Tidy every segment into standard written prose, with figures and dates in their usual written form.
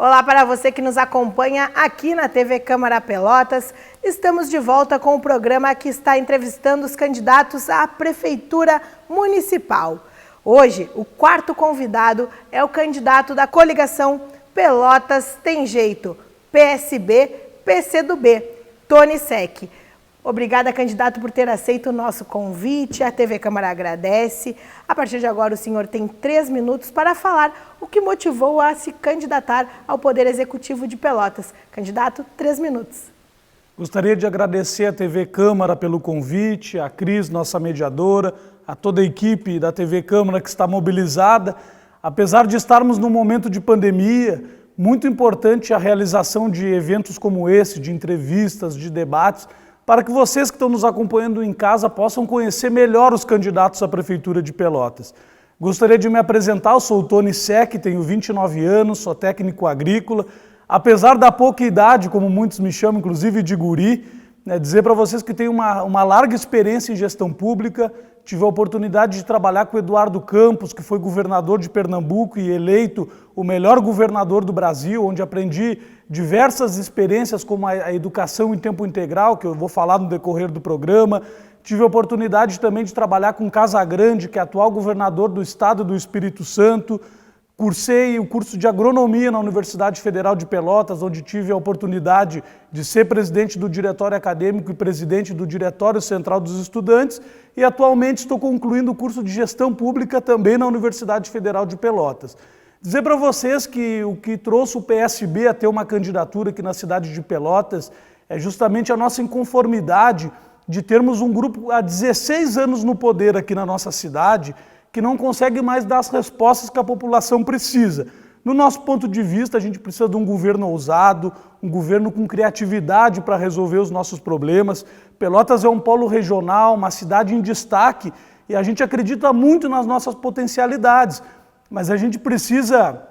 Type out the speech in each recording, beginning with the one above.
Olá para você que nos acompanha aqui na TV Câmara Pelotas. Estamos de volta com o programa que está entrevistando os candidatos à Prefeitura Municipal. Hoje, o quarto convidado é o candidato da coligação Pelotas Tem Jeito, PSB-PCdoB, Tony Seck. Obrigada, candidato, por ter aceito o nosso convite. A TV Câmara agradece. A partir de agora, o senhor tem 3 minutos para falar o que motivou a se candidatar ao Poder Executivo de Pelotas. Candidato, 3 minutos. Gostaria de agradecer à TV Câmara pelo convite, a Cris, nossa mediadora, a toda a equipe da TV Câmara que está mobilizada. Apesar de estarmos num momento de pandemia, muito importante a realização de eventos como esse, de entrevistas, de debates, para que vocês que estão nos acompanhando em casa possam conhecer melhor os candidatos à Prefeitura de Pelotas. Gostaria de me apresentar, eu sou o Tony Seck, tenho 29 anos, sou técnico agrícola. Apesar da pouca idade, como muitos me chamam, inclusive de guri, dizer para vocês que tenho uma larga experiência em gestão pública, tive a oportunidade de trabalhar com o Eduardo Campos, que foi governador de Pernambuco e eleito o melhor governador do Brasil, onde aprendi diversas experiências como a educação em tempo integral, que eu vou falar no decorrer do programa. Tive a oportunidade também de trabalhar com Casagrande, que é atual governador do estado do Espírito Santo. Cursei o curso de agronomia na Universidade Federal de Pelotas, onde tive a oportunidade de ser presidente do diretório acadêmico e presidente do Diretório Central dos Estudantes, e atualmente estou concluindo o curso de gestão pública também na Universidade Federal de Pelotas. Dizer para vocês que o que trouxe o PSB a ter uma candidatura aqui na cidade de Pelotas é justamente a nossa inconformidade de termos um grupo há 16 anos no poder aqui na nossa cidade, que não consegue mais dar as respostas que a população precisa. No nosso ponto de vista, a gente precisa de um governo ousado, um governo com criatividade para resolver os nossos problemas. Pelotas é um polo regional, uma cidade em destaque, e a gente acredita muito nas nossas potencialidades, mas a gente precisa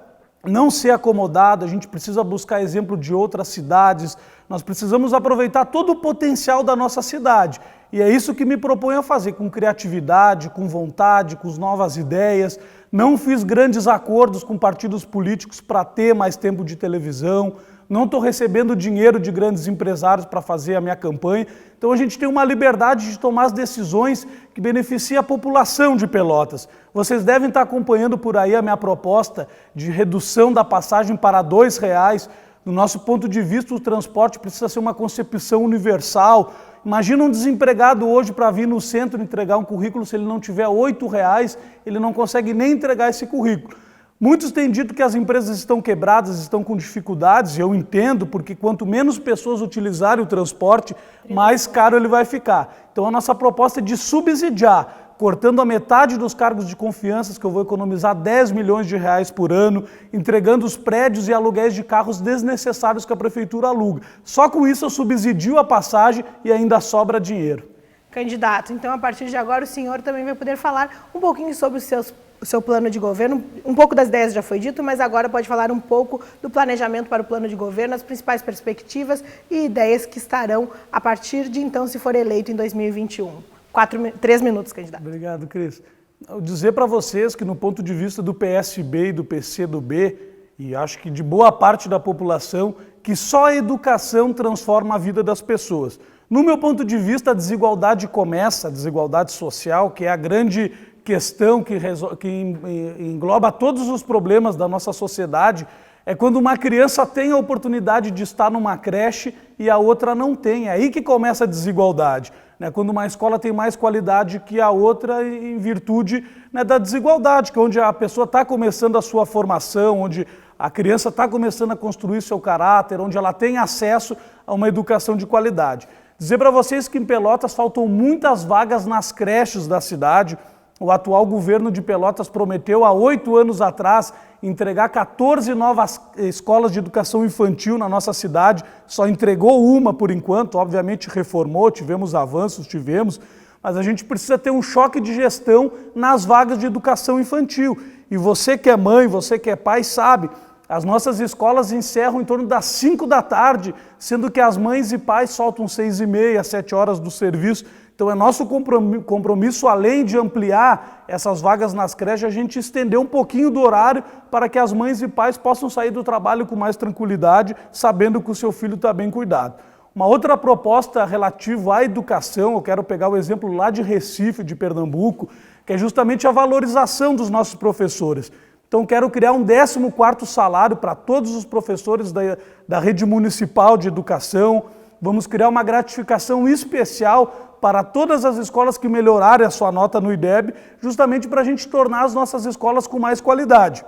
não ser acomodado, a gente precisa buscar exemplo de outras cidades, nós precisamos aproveitar todo o potencial da nossa cidade. E é isso que me proponho a fazer, com criatividade, com vontade, com novas ideias. Não fiz grandes acordos com partidos políticos para ter mais tempo de televisão, não estou recebendo dinheiro de grandes empresários para fazer a minha campanha. Então a gente tem uma liberdade de tomar as decisões que beneficiam a população de Pelotas. Vocês devem estar acompanhando por aí a minha proposta de redução da passagem para R$ 2,00. Do nosso ponto de vista, o transporte precisa ser uma concepção universal. Imagina um desempregado hoje para vir no centro entregar um currículo, se ele não tiver R$ 8,00, ele não consegue nem entregar esse currículo. Muitos têm dito que as empresas estão quebradas, estão com dificuldades, e eu entendo, porque quanto menos pessoas utilizarem o transporte, mais caro ele vai ficar. Então a nossa proposta é de subsidiar, cortando a metade dos cargos de confiança, que eu vou economizar 10 milhões de reais por ano, entregando os prédios e aluguéis de carros desnecessários que a prefeitura aluga. Só com isso eu subsidio a passagem e ainda sobra dinheiro. Candidato, então a partir de agora o senhor também vai poder falar um pouquinho sobre o seu plano de governo. Um pouco das ideias já foi dito, mas agora pode falar um pouco do planejamento para o plano de governo, as principais perspectivas e ideias que estarão a partir de então, se for eleito em 2021. 3 minutos, candidato. Obrigado, Cris. Eu dizer para vocês que no ponto de vista do PSB e do PCdoB, e acho que de boa parte da população, que só a educação transforma a vida das pessoas. No meu ponto de vista, a desigualdade começa, a desigualdade social, que é a grande questão que engloba todos os problemas da nossa sociedade, é quando uma criança tem a oportunidade de estar numa creche e a outra não tem. É aí que começa a desigualdade. Quando uma escola tem mais qualidade que a outra em virtude da desigualdade, que é onde a pessoa está começando a sua formação, onde a criança está começando a construir seu caráter, onde ela tem acesso a uma educação de qualidade. Dizer para vocês que em Pelotas faltam muitas vagas nas creches da cidade. O atual governo de Pelotas prometeu há 8 anos atrás entregar 14 novas escolas de educação infantil na nossa cidade, só entregou uma por enquanto, obviamente reformou, tivemos avanços, mas a gente precisa ter um choque de gestão nas vagas de educação infantil. E você que é mãe, você que é pai, sabe, as nossas escolas encerram em torno das 5 da tarde, sendo que as mães e pais soltam 6h30, 7 horas do serviço. Então é nosso compromisso, além de ampliar essas vagas nas creches, a gente estender um pouquinho do horário para que as mães e pais possam sair do trabalho com mais tranquilidade, sabendo que o seu filho está bem cuidado. Uma outra proposta relativa à educação, eu quero pegar o exemplo lá de Recife, de Pernambuco, que é justamente a valorização dos nossos professores. Então quero criar um 14º salário para todos os professores da rede municipal de educação. Vamos criar uma gratificação especial para todas as escolas que melhorarem a sua nota no IDEB, justamente para a gente tornar as nossas escolas com mais qualidade.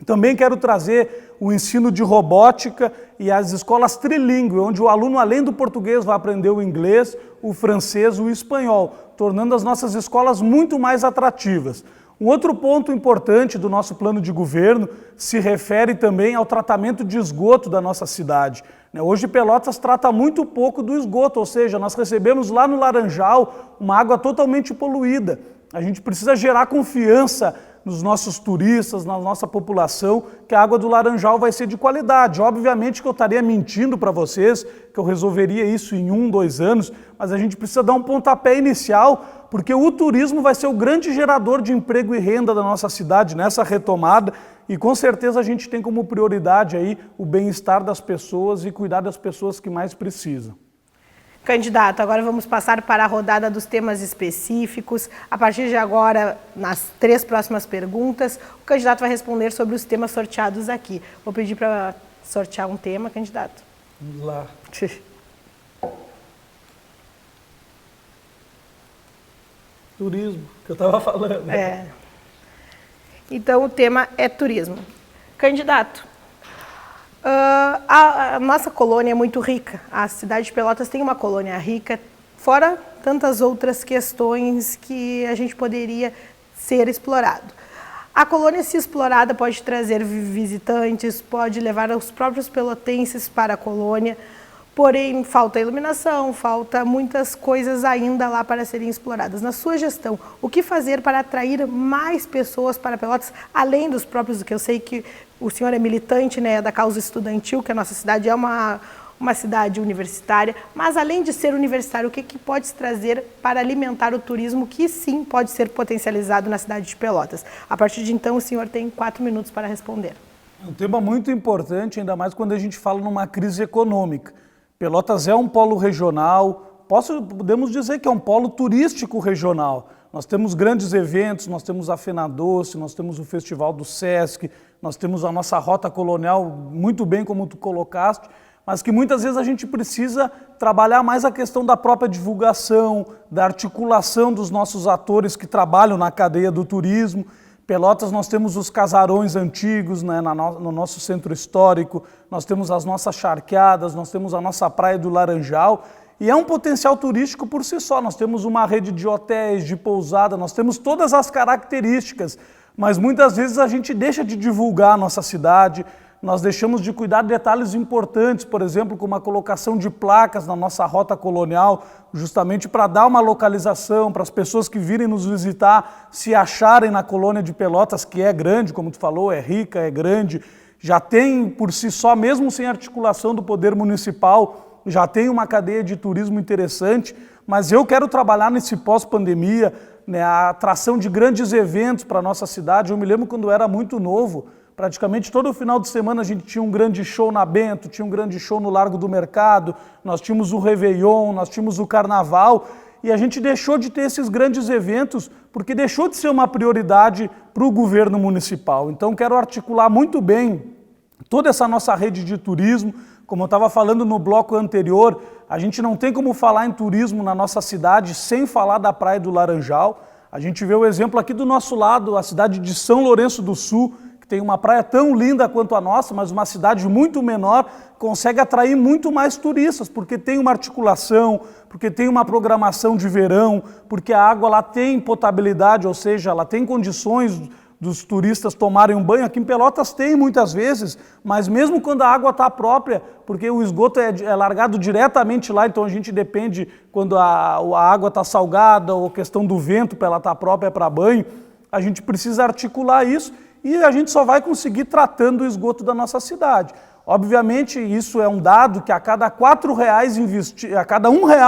Também quero trazer o ensino de robótica e as escolas trilingües, onde o aluno, além do português, vai aprender o inglês, o francês e o espanhol, tornando as nossas escolas muito mais atrativas. Um outro ponto importante do nosso plano de governo se refere também ao tratamento de esgoto da nossa cidade. Hoje Pelotas trata muito pouco do esgoto, ou seja, nós recebemos lá no Laranjal uma água totalmente poluída. A gente precisa gerar confiança nos nossos turistas, na nossa população, que a água do Laranjal vai ser de qualidade. Obviamente que eu estaria mentindo para vocês, que eu resolveria isso em 1, 2 anos, mas a gente precisa dar um pontapé inicial, porque o turismo vai ser o grande gerador de emprego e renda da nossa cidade nessa retomada, e com certeza a gente tem como prioridade aí o bem-estar das pessoas e cuidar das pessoas que mais precisam. Candidato, agora vamos passar para a rodada dos temas específicos. A partir de agora, nas 3 próximas perguntas, o candidato vai responder sobre os temas sorteados aqui. Vou pedir para sortear um tema, candidato. Vamos lá. Turismo, que eu estava falando. Então, o tema é turismo. Candidato, a nossa colônia é muito rica. A cidade de Pelotas tem uma colônia rica, fora tantas outras questões que a gente poderia ser explorado. A colônia, se explorada, pode trazer visitantes, pode levar os próprios pelotenses para a colônia, porém falta iluminação, falta muitas coisas ainda lá para serem exploradas. Na sua gestão, o que fazer para atrair mais pessoas para Pelotas, além dos próprios, que eu sei que o senhor é militante, né, da causa estudantil, que a nossa cidade é uma cidade universitária, mas além de ser universitário, o que pode se trazer para alimentar o turismo que sim pode ser potencializado na cidade de Pelotas? A partir de então, o senhor tem 4 minutos para responder. É um tema muito importante, ainda mais quando a gente fala numa crise econômica. Pelotas é um polo regional, podemos dizer que é um polo turístico regional. Nós temos grandes eventos, nós temos a Fena Doce, nós temos o Festival do Sesc, nós temos a nossa Rota Colonial, muito bem como tu colocaste, mas que muitas vezes a gente precisa trabalhar mais a questão da própria divulgação, da articulação dos nossos atores que trabalham na cadeia do turismo. Pelotas, nós temos os casarões antigos, né, no nosso centro histórico, nós temos as nossas charqueadas, nós temos a nossa praia do Laranjal, e é um potencial turístico por si só. Nós temos uma rede de hotéis, de pousada, nós temos todas as características, mas muitas vezes a gente deixa de divulgar a nossa cidade, nós deixamos de cuidar de detalhes importantes, por exemplo, como a colocação de placas na nossa rota colonial, justamente para dar uma localização, para as pessoas que virem nos visitar se acharem na colônia de Pelotas, que é grande, como tu falou, é rica, é grande, já tem por si só, mesmo sem articulação do poder municipal, já tem uma cadeia de turismo interessante, mas eu quero trabalhar nesse pós-pandemia, né, a atração de grandes eventos para a nossa cidade. Eu me lembro quando eu era muito novo, praticamente todo final de semana a gente tinha um grande show na Bento, tinha um grande show no Largo do Mercado, nós tínhamos o Réveillon, nós tínhamos o Carnaval, e a gente deixou de ter esses grandes eventos porque deixou de ser uma prioridade para o governo municipal. Então quero articular muito bem toda essa nossa rede de turismo. Como eu estava falando no bloco anterior, a gente não tem como falar em turismo na nossa cidade sem falar da Praia do Laranjal. A gente vê o exemplo aqui do nosso lado, a cidade de São Lourenço do Sul, que tem uma praia tão linda quanto a nossa, mas uma cidade muito menor, consegue atrair muito mais turistas, porque tem uma articulação, porque tem uma programação de verão, porque a água lá tem potabilidade, ou seja, ela tem condições dos turistas tomarem um banho. Aqui em Pelotas tem muitas vezes, mas mesmo quando a água está própria, porque o esgoto é largado diretamente lá, então a gente depende quando a água está salgada ou questão do vento para ela estar própria para banho, a gente precisa articular isso e a gente só vai conseguir tratando o esgoto da nossa cidade. Obviamente, isso é um dado que a cada R$1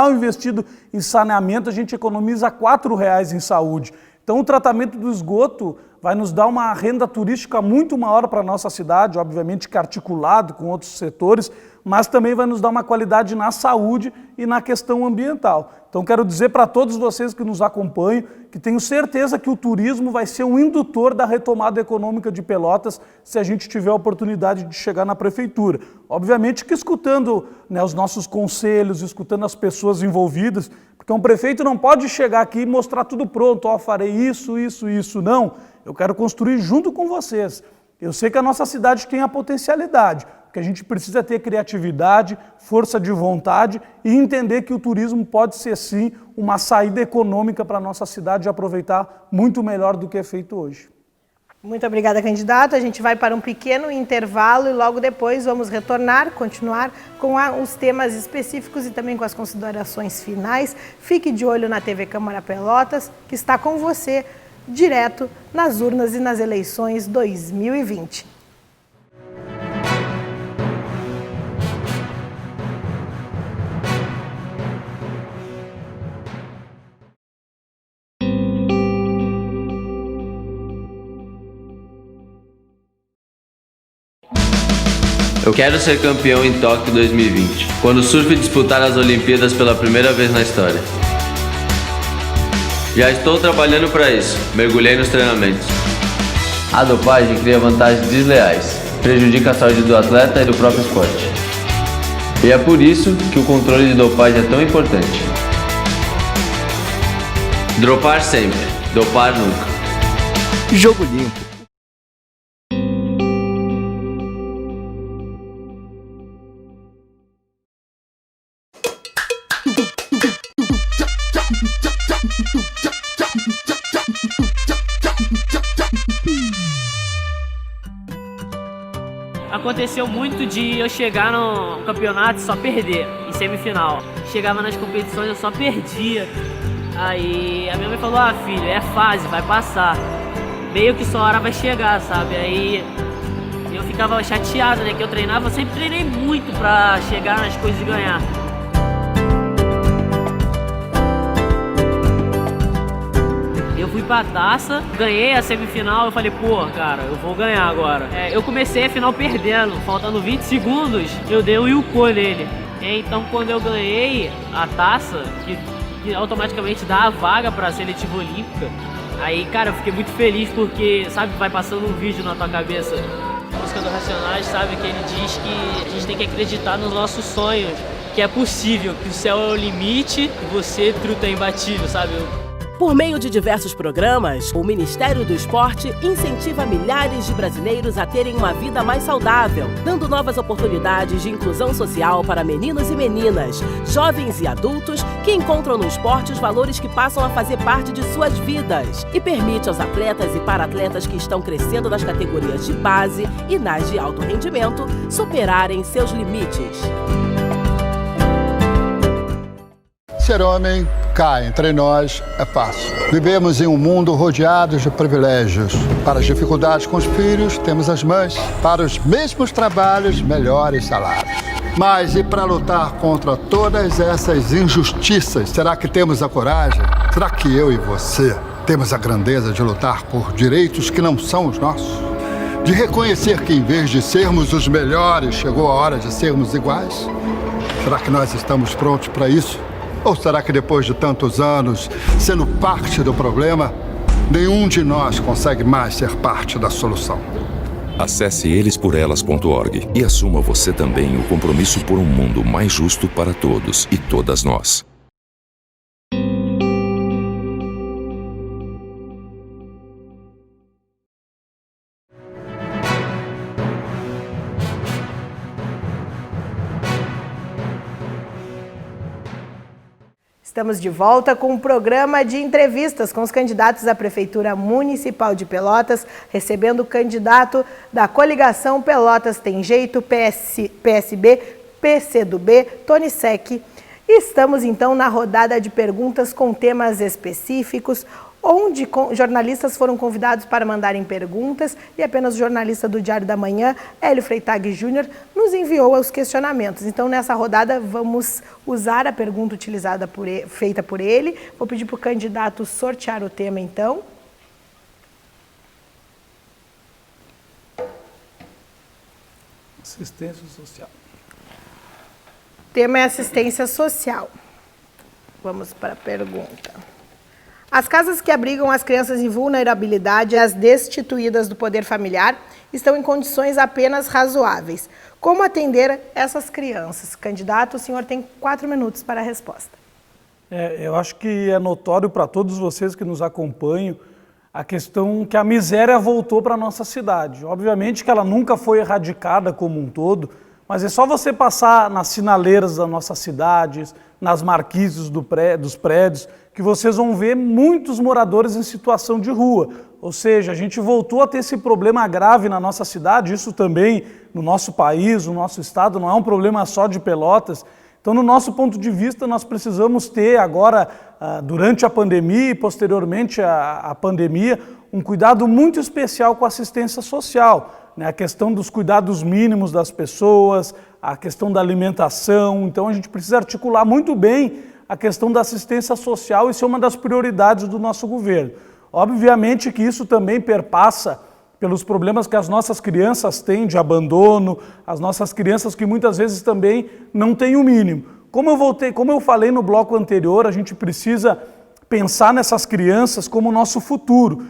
investido em saneamento, a gente economiza R$4 em saúde. Então, o tratamento do esgoto vai nos dar uma renda turística muito maior para a nossa cidade, obviamente que articulado com outros setores, mas também vai nos dar uma qualidade na saúde e na questão ambiental. Então, quero dizer para todos vocês que nos acompanham que tenho certeza que o turismo vai ser um indutor da retomada econômica de Pelotas se a gente tiver a oportunidade de chegar na prefeitura. Obviamente que escutando, né, os nossos conselhos, escutando as pessoas envolvidas, porque um prefeito não pode chegar aqui e mostrar tudo pronto, ó, farei isso, não. Eu quero construir junto com vocês. Eu sei que a nossa cidade tem a potencialidade, porque a gente precisa ter criatividade, força de vontade e entender que o turismo pode ser sim uma saída econômica para a nossa cidade e aproveitar muito melhor do que é feito hoje. Muito obrigada, candidato. A gente vai para um pequeno intervalo e logo depois vamos continuar com os temas específicos e também com as considerações finais. Fique de olho na TV Câmara Pelotas, que está com você direto nas urnas e nas eleições 2020. Eu quero ser campeão em Tóquio 2020, quando o surf disputar as Olimpíadas pela primeira vez na história. Já estou trabalhando para isso, mergulhei nos treinamentos. A dopagem cria vantagens desleais, prejudica a saúde do atleta e do próprio esporte. E é por isso que o controle de dopagem é tão importante. Dropar sempre, dopar nunca. Jogo Limpo. Aconteceu muito de eu chegar no campeonato e só perder, em semifinal. Chegava nas competições eu só perdia. Aí a minha mãe falou, ah filho, é fase, vai passar. Meio que sua hora vai chegar, sabe? Aí eu ficava chateado, né? Que eu treinava, eu sempre treinei muito pra chegar nas coisas e ganhar. Eu fui pra taça, ganhei a semifinal, eu falei, pô, cara, eu vou ganhar agora. Eu comecei a final perdendo, faltando 20 segundos, eu dei um Yuko nele. Então quando eu ganhei a taça, que automaticamente dá a vaga pra seletiva olímpica, aí, cara, eu fiquei muito feliz porque, sabe, vai passando um vídeo na tua cabeça. A música do Racionais, sabe, que ele diz que a gente tem que acreditar nos nossos sonhos, que é possível, que o céu é o limite e você, truta, é imbatível, sabe? Por meio de diversos programas, o Ministério do Esporte incentiva milhares de brasileiros a terem uma vida mais saudável, dando novas oportunidades de inclusão social para meninos e meninas, jovens e adultos que encontram no esporte os valores que passam a fazer parte de suas vidas e permite aos atletas e para-atletas que estão crescendo nas categorias de base e nas de alto rendimento superarem seus limites. Ser homem, cá entre nós, é fácil. Vivemos em um mundo rodeado de privilégios. Para as dificuldades com os filhos, temos as mães. Para os mesmos trabalhos, melhores salários. Mas e para lutar contra todas essas injustiças, será que temos a coragem? Será que eu e você temos a grandeza de lutar por direitos que não são os nossos? De reconhecer que em vez de sermos os melhores, chegou a hora de sermos iguais? Será que nós estamos prontos para isso? Ou será que depois de tantos anos, sendo parte do problema, nenhum de nós consegue mais ser parte da solução? Acesse elesporelas.org e assuma você também o compromisso por um mundo mais justo para todos e todas nós. Estamos de volta com um programa de entrevistas com os candidatos à Prefeitura Municipal de Pelotas, recebendo o candidato da coligação Pelotas Tem Jeito, PSB, PCdoB, Tony Secchi. E estamos então na rodada de perguntas com temas específicos. onde jornalistas foram convidados para mandarem perguntas e apenas o jornalista do Diário da Manhã, Hélio Freitag Júnior, nos enviou os questionamentos. Então, nessa rodada, vamos usar a pergunta feita por ele. Vou pedir para o candidato sortear o tema, então. Assistência social. O tema é assistência social. Vamos para a pergunta. As casas que abrigam as crianças em vulnerabilidade e as destituídas do poder familiar estão em condições apenas razoáveis. Como atender essas crianças? Candidato, o senhor tem 4 minutos para a resposta. Eu acho que é notório para todos vocês que nos acompanham a questão que a miséria voltou para a nossa cidade. Obviamente que ela nunca foi erradicada como um todo, mas é só você passar nas sinaleiras das nossas cidades, nas marquises dos prédios, que vocês vão ver muitos moradores em situação de rua. Ou seja, a gente voltou a ter esse problema grave na nossa cidade, isso também no nosso país, no nosso estado, não é um problema só de Pelotas. Então, no nosso ponto de vista, nós precisamos ter agora, durante a pandemia e posteriormente à pandemia, um cuidado muito especial com a assistência social, né? A questão dos cuidados mínimos das pessoas, a questão da alimentação. Então, a gente precisa articular muito bem a questão da assistência social, isso é uma das prioridades do nosso governo. Obviamente que isso também perpassa pelos problemas que as nossas crianças têm de abandono, as nossas crianças que muitas vezes também não têm o mínimo. Como eu falei no bloco anterior, a gente precisa pensar nessas crianças como o nosso futuro.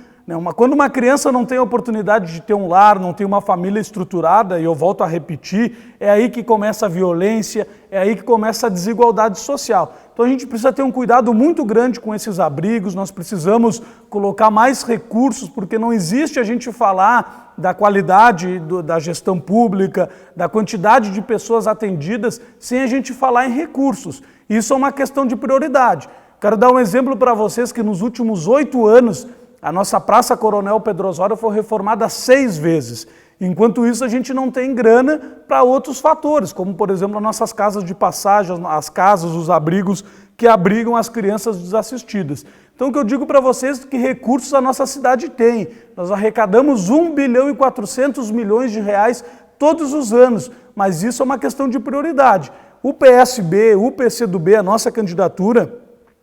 Quando uma criança não tem a oportunidade de ter um lar, não tem uma família estruturada, e eu volto a repetir, é aí que começa a violência, é aí que começa a desigualdade social. Então a gente precisa ter um cuidado muito grande com esses abrigos, nós precisamos colocar mais recursos, porque não existe a gente falar da qualidade da gestão pública, da quantidade de pessoas atendidas, sem a gente falar em recursos. Isso é uma questão de prioridade. Quero dar um exemplo para vocês que nos últimos 8 anos, a nossa Praça Coronel Pedro Osório foi reformada 6 vezes. Enquanto isso, a gente não tem grana para outros fatores, como, por exemplo, as nossas casas de passagem, as casas, os abrigos que abrigam as crianças desassistidas. Então, o que eu digo para vocês é que recursos a nossa cidade tem. Nós arrecadamos 1 bilhão e 400 milhões de reais todos os anos, mas isso é uma questão de prioridade. O PSB, o PCdoB, a nossa candidatura,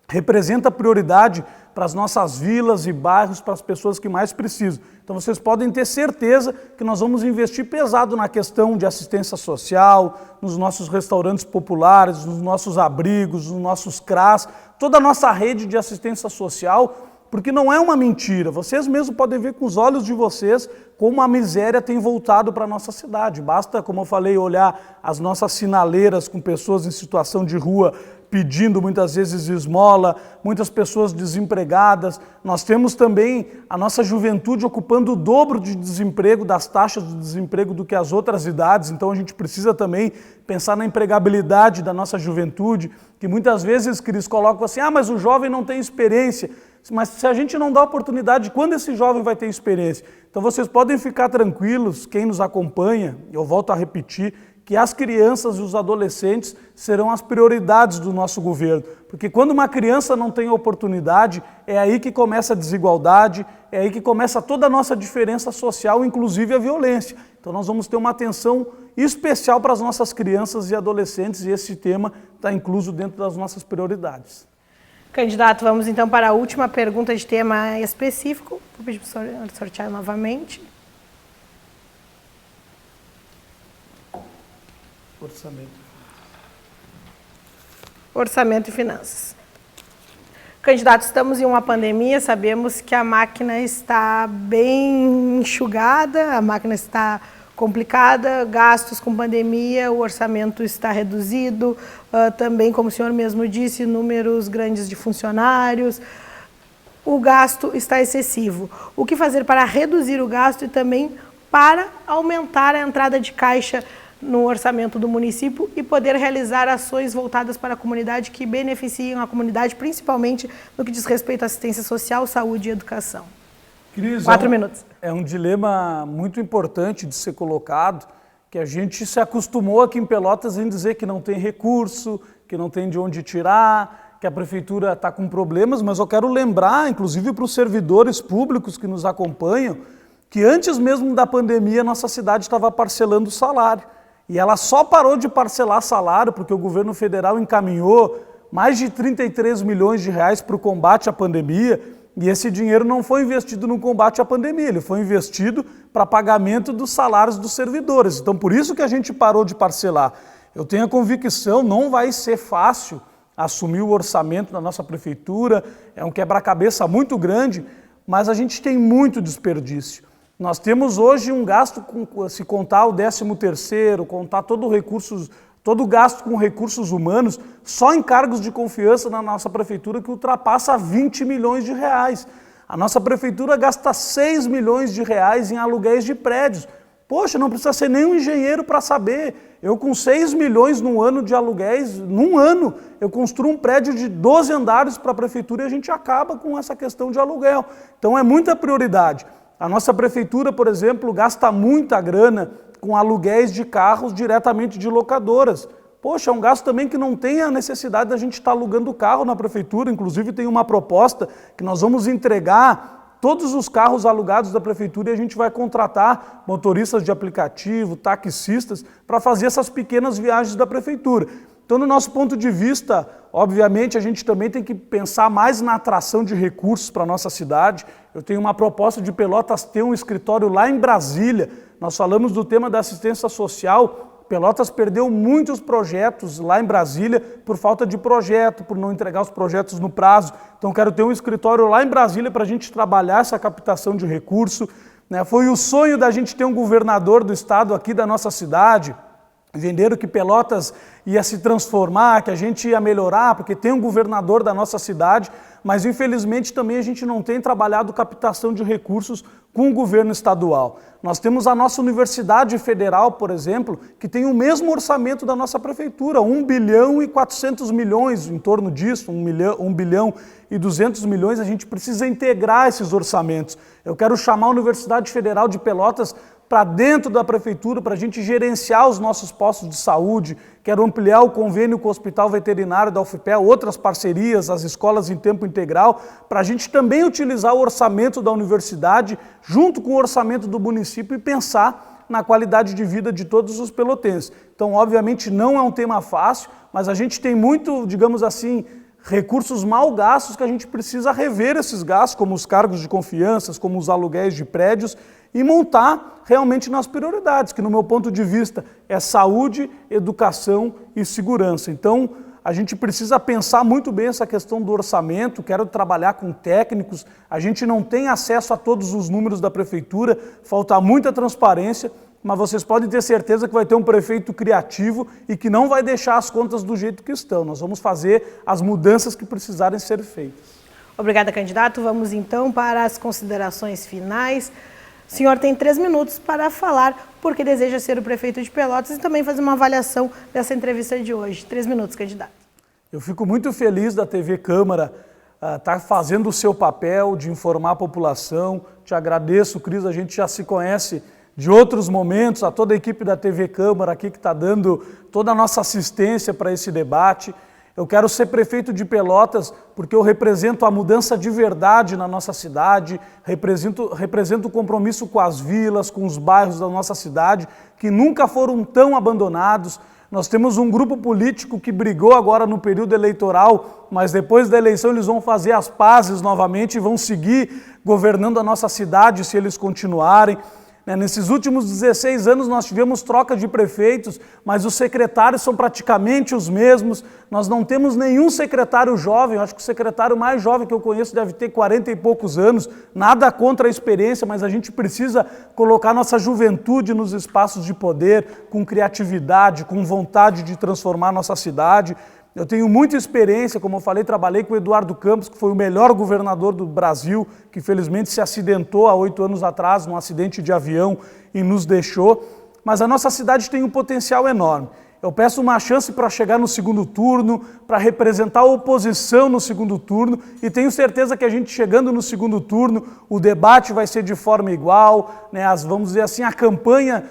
representa prioridade para as nossas vilas e bairros, para as pessoas que mais precisam. Então vocês podem ter certeza que nós vamos investir pesado na questão de assistência social, nos nossos restaurantes populares, nos nossos abrigos, nos nossos CRAS, toda a nossa rede de assistência social, porque não é uma mentira. Vocês mesmos podem ver com os olhos de vocês como a miséria tem voltado para a nossa cidade. Basta, como eu falei, olhar as nossas sinaleiras com pessoas em situação de rua, pedindo muitas vezes esmola, muitas pessoas desempregadas. Nós temos também a nossa juventude ocupando o dobro de desemprego, das taxas de desemprego do que as outras idades, então a gente precisa também pensar na empregabilidade da nossa juventude, que muitas vezes, Cris, colocam assim, mas o jovem não tem experiência. Mas se a gente não dá oportunidade, quando esse jovem vai ter experiência? Então vocês podem ficar tranquilos, quem nos acompanha, eu volto a repetir, que as crianças e os adolescentes serão as prioridades do nosso governo. Porque quando uma criança não tem oportunidade, é aí que começa a desigualdade, é aí que começa toda a nossa diferença social, inclusive a violência. Então nós vamos ter uma atenção especial para as nossas crianças e adolescentes, e esse tema está incluso dentro das nossas prioridades. Candidato, vamos então para a última pergunta de tema específico. Vou pedir para o senhor sortear novamente. Orçamento e finanças. Candidato, estamos em uma pandemia, sabemos que a máquina está bem enxugada, a máquina está complicada, gastos com pandemia, o orçamento está reduzido, também, como o senhor mesmo disse, números grandes de funcionários, o gasto está excessivo. O que fazer para reduzir o gasto e também para aumentar a entrada de caixa no orçamento do município e poder realizar ações voltadas para a comunidade que beneficiam a comunidade, principalmente no que diz respeito à assistência social, saúde e educação? Cris, 4 minutos. É um dilema muito importante de ser colocado, que a gente se acostumou aqui em Pelotas em dizer que não tem recurso, que não tem de onde tirar, que a Prefeitura está com problemas, mas eu quero lembrar, inclusive para os servidores públicos que nos acompanham, que antes mesmo da pandemia, nossa cidade estava parcelando o salário. E ela só parou de parcelar salário porque o governo federal encaminhou mais de 33 milhões de reais para o combate à pandemia, e esse dinheiro não foi investido no combate à pandemia, ele foi investido para pagamento dos salários dos servidores. Então, por isso que a gente parou de parcelar. Eu tenho a convicção, não vai ser fácil assumir o orçamento da nossa prefeitura, é um quebra-cabeça muito grande, mas a gente tem muito desperdício. Nós temos hoje um gasto, se contar o 13º, contar todo o gasto com recursos humanos, só em cargos de confiança na nossa prefeitura, que ultrapassa 20 milhões de reais. A nossa prefeitura gasta 6 milhões de reais em aluguéis de prédios. Poxa, não precisa ser nenhum engenheiro para saber. Eu com 6 milhões num ano de aluguéis, num ano, eu construo um prédio de 12 andares para a prefeitura e a gente acaba com essa questão de aluguel. Então é muita prioridade. A nossa prefeitura, por exemplo, gasta muita grana com aluguéis de carros diretamente de locadoras. Poxa, é um gasto também que não tem a necessidade da gente estar alugando carro na prefeitura. Inclusive tem uma proposta que nós vamos entregar todos os carros alugados da prefeitura e a gente vai contratar motoristas de aplicativo, taxistas, para fazer essas pequenas viagens da prefeitura. Então, no nosso ponto de vista, obviamente, a gente também tem que pensar mais na atração de recursos para a nossa cidade. Eu tenho uma proposta de Pelotas ter um escritório lá em Brasília. Nós falamos do tema da assistência social. Pelotas perdeu muitos projetos lá em Brasília por falta de projeto, por não entregar os projetos no prazo. Então, quero ter um escritório lá em Brasília para a gente trabalhar essa captação de recurso. Foi o sonho da gente ter um governador do estado aqui da nossa cidade. Venderam que Pelotas ia se transformar, que a gente ia melhorar, porque tem um governador da nossa cidade, mas infelizmente também a gente não tem trabalhado captação de recursos com o governo estadual. Nós temos a nossa Universidade Federal, por exemplo, que tem o mesmo orçamento da nossa prefeitura, 1 bilhão e 400 milhões, em torno disso, 1 bilhão e 200 milhões, a gente precisa integrar esses orçamentos. Eu quero chamar a Universidade Federal de Pelotas para dentro da prefeitura, para a gente gerenciar os nossos postos de saúde, quero ampliar o convênio com o Hospital Veterinário da UFPEL, outras parcerias, as escolas em tempo integral, para a gente também utilizar o orçamento da universidade junto com o orçamento do município e pensar na qualidade de vida de todos os pelotenses. Então, obviamente, não é um tema fácil, mas a gente tem muito, digamos assim, recursos mal gastos que a gente precisa rever esses gastos, como os cargos de confiança, como os aluguéis de prédios, e montar realmente nas prioridades, que no meu ponto de vista é saúde, educação e segurança. Então, a gente precisa pensar muito bem essa questão do orçamento, quero trabalhar com técnicos, a gente não tem acesso a todos os números da prefeitura, falta muita transparência, mas vocês podem ter certeza que vai ter um prefeito criativo e que não vai deixar as contas do jeito que estão. Nós vamos fazer as mudanças que precisarem ser feitas. Obrigada, candidato. Vamos então para as considerações finais. O senhor tem 3 minutos para falar porque deseja ser o prefeito de Pelotas e também fazer uma avaliação dessa entrevista de hoje. 3 minutos, candidato. Eu fico muito feliz da TV Câmara estar fazendo o seu papel de informar a população. Te agradeço, Cris, a gente já se conhece de outros momentos, a toda a equipe da TV Câmara aqui que está dando toda a nossa assistência para esse debate. Eu quero ser prefeito de Pelotas porque eu represento a mudança de verdade na nossa cidade, represento o compromisso com as vilas, com os bairros da nossa cidade, que nunca foram tão abandonados. Nós temos um grupo político que brigou agora no período eleitoral, mas depois da eleição eles vão fazer as pazes novamente e vão seguir governando a nossa cidade se eles continuarem. Nesses últimos 16 anos nós tivemos troca de prefeitos, mas os secretários são praticamente os mesmos. Nós não temos nenhum secretário jovem, eu acho que o secretário mais jovem que eu conheço deve ter 40 e poucos anos. Nada contra a experiência, mas a gente precisa colocar nossa juventude nos espaços de poder, com criatividade, com vontade de transformar nossa cidade. Eu tenho muita experiência, como eu falei, trabalhei com o Eduardo Campos, que foi o melhor governador do Brasil, que felizmente se acidentou há 8 anos atrás, num acidente de avião e nos deixou. Mas a nossa cidade tem um potencial enorme. Eu peço uma chance para chegar no segundo turno, para representar a oposição no segundo turno e tenho certeza que a gente chegando no segundo turno, o debate vai ser de forma igual, vamos dizer assim, a campanha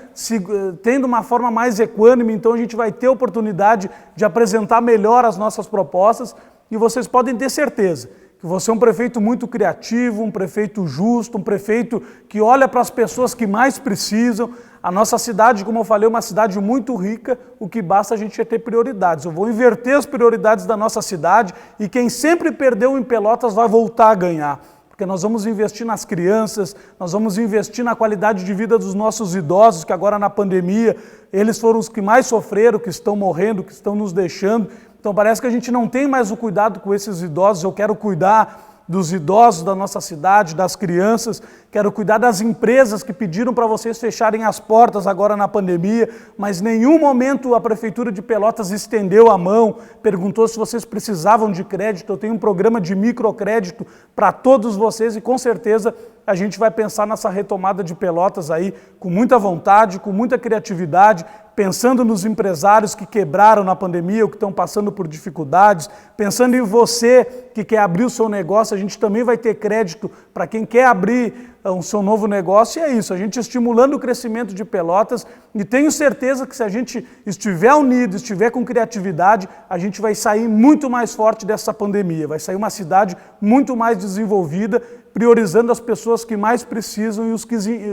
tendo uma forma mais equânime, então a gente vai ter oportunidade de apresentar melhor as nossas propostas E vocês podem ter certeza que você é um prefeito muito criativo, um prefeito justo, um prefeito que olha para as pessoas que mais precisam. A nossa cidade, como eu falei, é uma cidade muito rica, o que basta a gente é ter prioridades. Eu vou inverter as prioridades da nossa cidade e quem sempre perdeu em Pelotas vai voltar a ganhar. Porque nós vamos investir nas crianças, nós vamos investir na qualidade de vida dos nossos idosos, que agora na pandemia, eles foram os que mais sofreram, que estão morrendo, que estão nos deixando. Então parece que a gente não tem mais o cuidado com esses idosos. Eu quero cuidar dos idosos da nossa cidade, das crianças, quero cuidar das empresas que pediram para vocês fecharem as portas agora na pandemia, mas em nenhum momento a Prefeitura de Pelotas estendeu a mão, perguntou se vocês precisavam de crédito. Eu tenho um programa de microcrédito para todos vocês e com certeza a gente vai pensar nessa retomada de Pelotas aí com muita vontade, com muita criatividade, pensando nos empresários que quebraram na pandemia ou que estão passando por dificuldades, pensando em você que quer abrir o seu negócio. A gente também vai ter crédito para quem quer abrir o seu novo negócio, e é isso, a gente estimulando o crescimento de Pelotas, e tenho certeza que se a gente estiver unido, estiver com criatividade, a gente vai sair muito mais forte dessa pandemia, vai sair uma cidade muito mais desenvolvida, priorizando as pessoas que mais precisam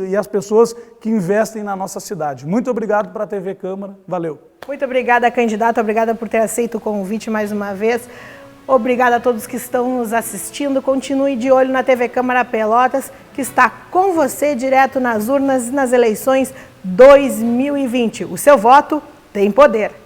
e as pessoas que investem na nossa cidade. Muito obrigado para a TV Câmara, valeu. Muito obrigada, candidato, obrigada por ter aceito o convite mais uma vez. Obrigada a todos que estão nos assistindo. Continue de olho na TV Câmara Pelotas, que está com você direto nas urnas nas eleições 2020. O seu voto tem poder.